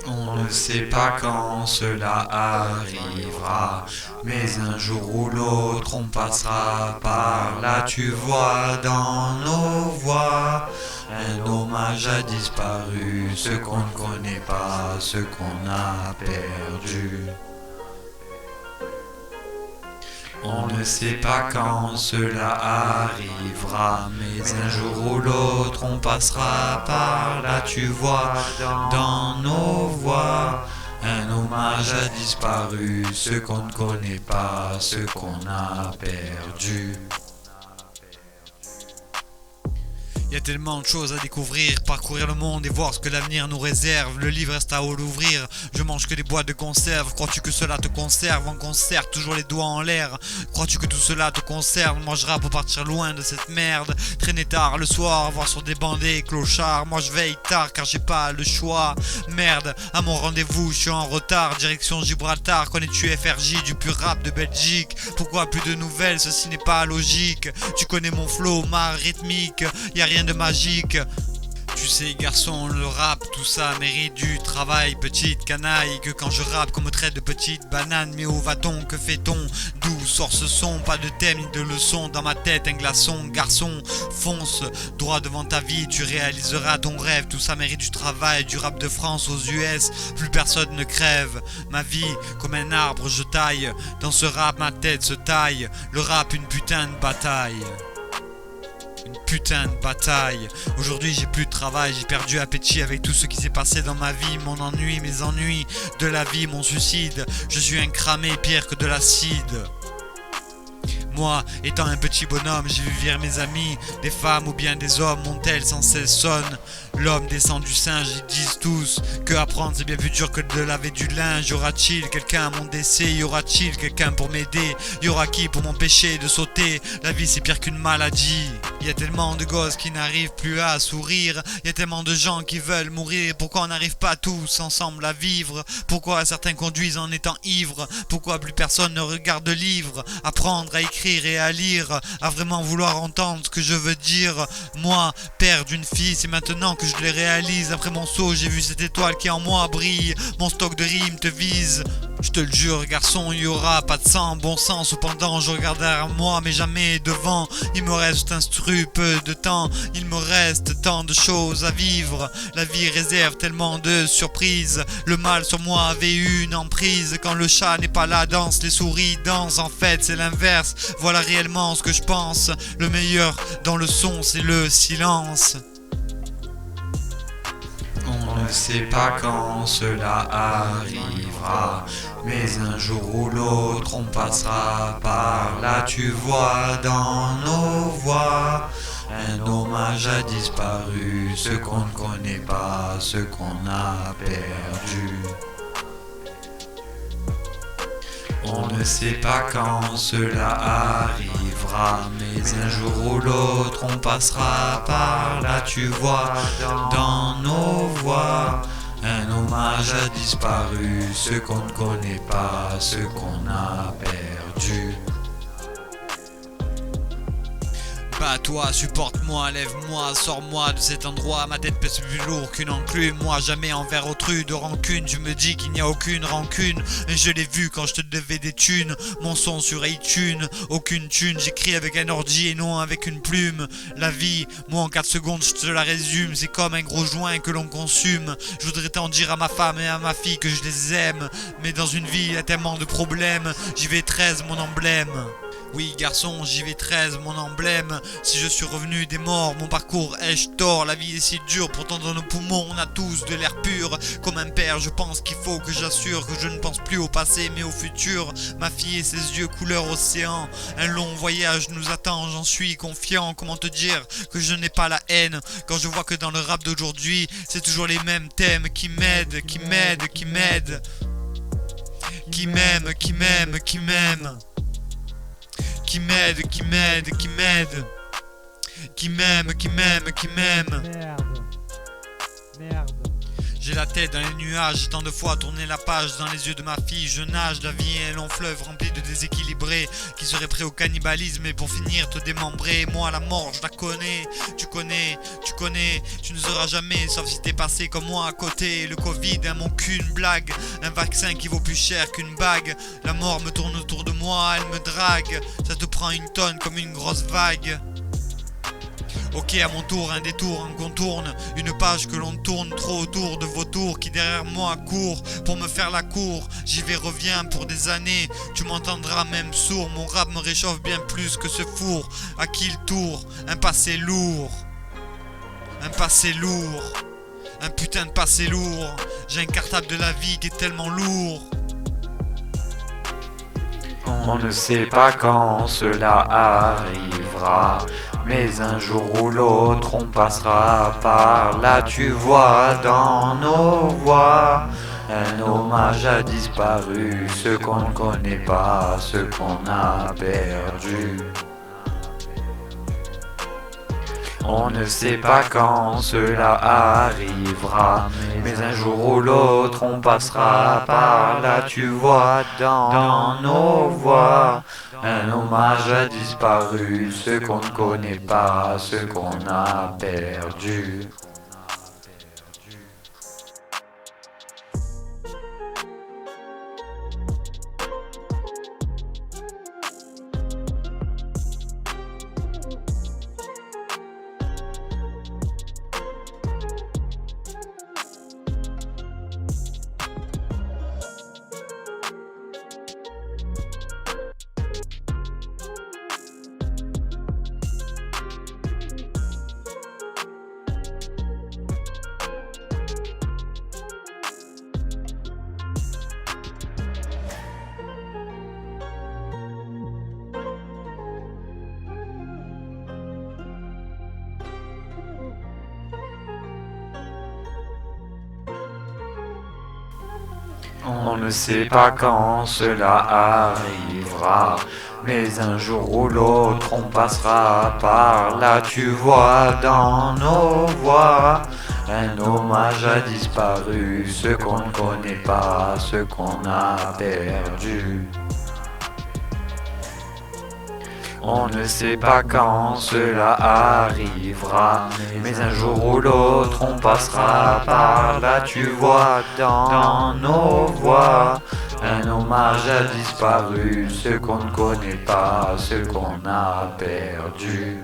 On ne sait pas quand cela arrivera, mais un jour ou l'autre on passera par là. Tu vois dans nos voix un hommage a disparu, ce qu'on ne connaît pas, ce qu'on a perdu. On ne sait pas quand cela arrivera, mais un jour ou l'autre on passera par là. Tu vois dans nos voix un hommage a disparu, ce qu'on ne connaît pas, ce qu'on a perdu. Y a tellement de choses à découvrir, parcourir le monde et voir ce que l'avenir nous réserve. Le livre reste à l'ouvrir, je mange que des boîtes de conserve. Crois-tu que cela te conserve en concert, toujours les doigts en l'air? Crois-tu que tout cela te concerne? Moi je rappe pour partir loin de cette merde. Traîner tard le soir, voir sur des bandés clochards. Moi je veille tard car j'ai pas le choix. Merde, à mon rendez-vous je suis en retard. Direction Gibraltar, connais-tu FRJ, du pur rap de Belgique? Pourquoi plus de nouvelles, ceci n'est pas logique. Tu connais mon flow, ma rythmique, y a rien de magique. Tu sais garçon, le rap, tout ça mérite du travail. Petite canaille, que quand je rappe qu'on me traite de petite banane. Mais où va-t-on, que fait-on, d'où sort ce son? Pas de thème ni de leçon, dans ma tête un glaçon. Garçon, fonce, droit devant ta vie, tu réaliseras ton rêve. Tout ça mérite du travail, du rap de France aux US, plus personne ne crève. Ma vie, comme un arbre je taille, dans ce rap ma tête se taille. Le rap une putain de bataille. Une putain de bataille. Aujourd'hui j'ai plus de travail, j'ai perdu appétit avec tout ce qui s'est passé dans ma vie. Mon ennui, mes ennuis de la vie, mon suicide. Je suis un cramé pire que de l'acide. Moi, étant un petit bonhomme, j'ai vu vivre mes amis. Des femmes ou bien des hommes, mon tel sans cesse sonne. L'homme descend du singe, ils disent tous que apprendre c'est bien plus dur que de laver du linge. Y aura-t-il quelqu'un à mon décès? Y aura-t-il quelqu'un pour m'aider? Y aura qui pour m'empêcher de sauter? La vie c'est pire qu'une maladie. Y a tellement de gosses qui n'arrivent plus à sourire. Y a tellement de gens qui veulent mourir. Pourquoi on n'arrive pas tous ensemble à vivre? Pourquoi certains conduisent en étant ivres? Pourquoi plus personne ne regarde de livres? Apprendre à écrire et à lire, à vraiment vouloir entendre ce que je veux dire. Moi, père d'une fille, c'est maintenant que je les réalise. Après mon saut, j'ai vu cette étoile qui en moi brille. Mon stock de rimes te vise. Je te le jure garçon, il y aura pas de sang, bon sang. Cependant je regarde derrière moi mais jamais devant. Il me reste instru peu de temps, il me reste tant de choses à vivre. La vie réserve tellement de surprises. Le mal sur moi avait une emprise. Quand le chat n'est pas là danse, les souris dansent. En fait c'est l'inverse, voilà réellement ce que je pense. Le meilleur dans le son c'est le silence. On ne sait pas quand cela arrivera, mais un jour ou l'autre on passera par là. Tu vois dans nos voix un hommage a disparu, ce qu'on ne connaît pas, ce qu'on a perdu. On ne sait pas quand cela arrivera, mais un jour ou l'autre on passera par là. Tu vois dans nos voix un hommage a disparu, ce qu'on ne connaît pas, ce qu'on a perdu. Bats-toi, supporte-moi, lève-moi, sors-moi de cet endroit. Ma tête pèse plus lourd qu'une enclume. Moi jamais envers autrui de rancune. Je me dis qu'il n'y a aucune rancune. Et je l'ai vu quand je te devais des thunes. Mon son sur iTunes, aucune thune. J'écris avec un ordi et non avec une plume. La vie, moi en 4 secondes je te la résume. C'est comme un gros joint que l'on consume. Je voudrais t'en dire à ma femme et à ma fille que je les aime. Mais dans une vie il y a tellement de problèmes. J'y vais 13 mon emblème. Oui garçon, j'y vais 13, mon emblème. Si je suis revenu des morts, mon parcours ai-je tort? La vie est si dure, pourtant dans nos poumons on a tous de l'air pur. Comme un père, je pense qu'il faut que j'assure que je ne pense plus au passé mais au futur. Ma fille et ses yeux couleur océan. Un long voyage nous attend, j'en suis confiant. Comment te dire que je n'ai pas la haine quand je vois que dans le rap d'aujourd'hui c'est toujours les mêmes thèmes qui m'aident, qui m'aident, qui m'aident. Qui m'aime, qui m'aime, qui m'aime. Qui m'aide, qui m'aide, qui m'aide. Qui m'aime, qui m'aime, qui m'aime. Merde. Merde. J'ai la tête dans les nuages, tant de fois tourné la page dans les yeux de ma fille. Je nage, la vie est un long fleuve rempli de déséquilibrés qui seraient prêts au cannibalisme et pour finir te démembrer. Moi la mort je la connais, tu connais, tu ne seras jamais sauf si t'es passé comme moi à côté. Le Covid un mot qu'une blague, un vaccin qui vaut plus cher qu'une bague. La mort me tourne autour de moi, elle me drague, ça te prend une tonne comme une grosse vague. Ok, à mon tour, un détour, on contourne une page que l'on tourne trop autour de vautours qui derrière moi courent pour me faire la cour. J'y vais, reviens pour des années, tu m'entendras même sourd. Mon rap me réchauffe bien plus que ce four. À qui le tour? Un passé lourd. Un passé lourd. Un putain de passé lourd. J'ai un cartable de la vie qui est tellement lourd. On ne sait pas quand cela arrivera, mais un jour ou l'autre on passera par là. Tu vois dans nos voix un hommage a disparu, ce qu'on ne connaît pas, ce qu'on a perdu. On ne sait pas quand cela arrivera, mais un jour ou l'autre on passera par là. Tu vois dans nos voix un hommage a disparu, ce qu'on ne connaît pas, ce qu'on a perdu. On ne sait pas quand cela arrivera, mais un jour ou l'autre on passera par là. Tu vois dans nos voix un hommage a disparu, ce qu'on ne connaît pas, ce qu'on a perdu. On ne sait pas quand cela arrivera, mais un jour ou l'autre on passera par là. Tu vois dans nos voix un hommage a disparu, ce qu'on ne connaît pas, ce qu'on a perdu.